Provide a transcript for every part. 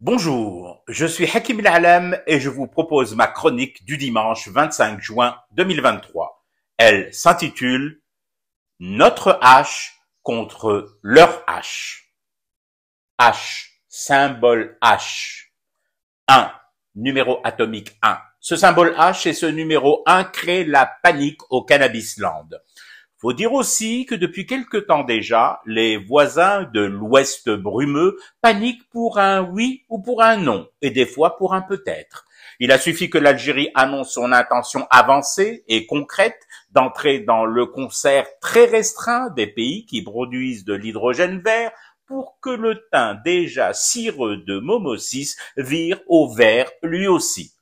Bonjour, je suis Hakim El-Alam et je vous propose ma chronique du dimanche 25 juin 2023. Elle s'intitule « Notre H contre leur H ». H, symbole H. 1, numéro atomique 1. Ce symbole H et ce numéro 1 créent la panique au Cannabisland. Faut dire aussi que depuis quelque temps déjà, les voisins de l'Ouest brumeux paniquent pour un oui ou pour un non, et des fois pour un peut-être. Il a suffi que l'Algérie annonce son intention avancée et concrète d'entrer dans le concert très restreint des pays qui produisent de l'hydrogène vert pour que le teint déjà cireux de Momo 6 vire au vert lui aussi.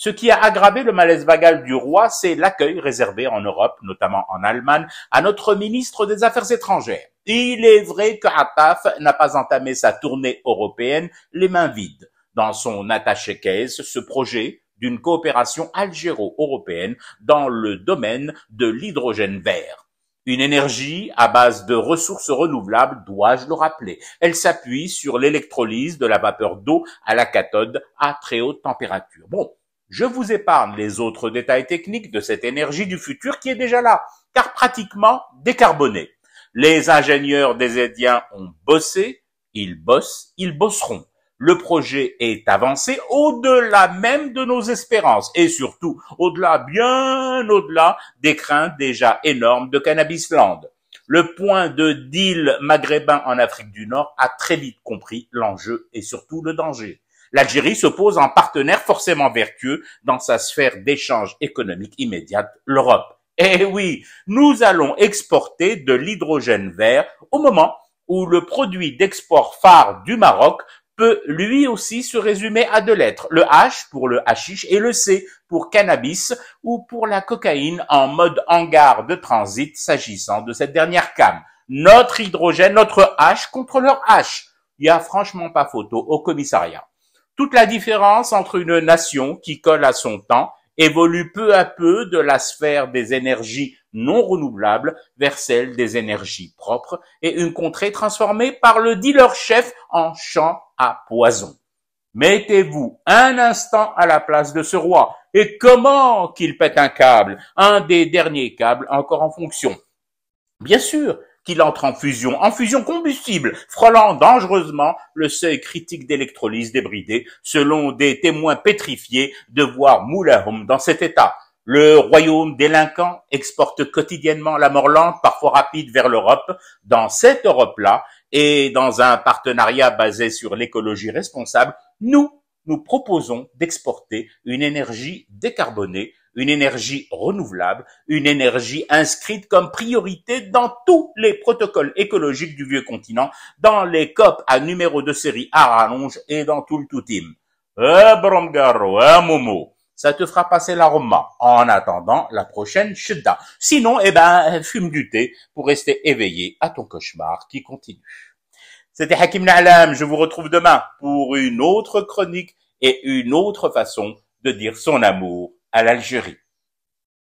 Ce qui a aggravé le malaise vagal du roi, c'est l'accueil réservé en Europe, notamment en Allemagne, à notre ministre des Affaires étrangères. Il est vrai que Attaf n'a pas entamé sa tournée européenne les mains vides. Dans son attaché-caisse, ce projet d'une coopération algéro-européenne dans le domaine de l'hydrogène vert. Une énergie à base de ressources renouvelables, dois-je le rappeler. Elle s'appuie sur l'électrolyse de la vapeur d'eau à la cathode à très haute température. Bon, je vous épargne les autres détails techniques de cette énergie du futur qui est déjà là, car pratiquement décarbonée. Les ingénieurs des Édiens ont bossé, ils bossent, ils bosseront. Le projet est avancé au-delà même de nos espérances et surtout au-delà, bien au-delà des craintes déjà énormes de Cannabisland. Le point de deal maghrébin en Afrique du Nord a très vite compris l'enjeu et surtout le danger. L'Algérie se pose en partenaire forcément vertueux dans sa sphère d'échange économique immédiate, l'Europe. Eh oui, nous allons exporter de l'hydrogène vert au moment où le produit d'export phare du Maroc peut lui aussi se résumer à deux lettres, le H pour le hashish et le C pour cannabis ou pour la cocaïne en mode hangar de transit s'agissant de cette dernière cam. Notre hydrogène, notre H contre leur H. Il n'y a franchement pas photo au commissariat. Toute la différence entre une nation qui colle à son temps évolue peu à peu de la sphère des énergies non renouvelables vers celle des énergies propres et une contrée transformée par le dealer-chef en champ à poison. Mettez-vous un instant à la place de ce roi et comment qu'il pète un câble, un des derniers câbles encore en fonction. Bien sûr qu'il entre en fusion combustible, frôlant dangereusement le seuil critique d'électrolyse débridé, selon des témoins pétrifiés de voir Moulahoum dans cet état. Le royaume délinquant exporte quotidiennement la mort lente, parfois rapide, vers l'Europe. Dans cette Europe-là, et dans un partenariat basé sur l'écologie responsable, nous proposons d'exporter une énergie décarbonée, une énergie renouvelable, une énergie inscrite comme priorité dans tous les protocoles écologiques du vieux continent, dans les COP à numéro de série à rallonge et dans tout le tout-team. Bromgaro, Momo, ça te fera passer l'aroma en attendant la prochaine chedda. Sinon, fume du thé pour rester éveillé à ton cauchemar qui continue. C'était Hakim El-Alam, je vous retrouve demain pour une autre chronique et une autre façon de dire son amour à l'Algérie.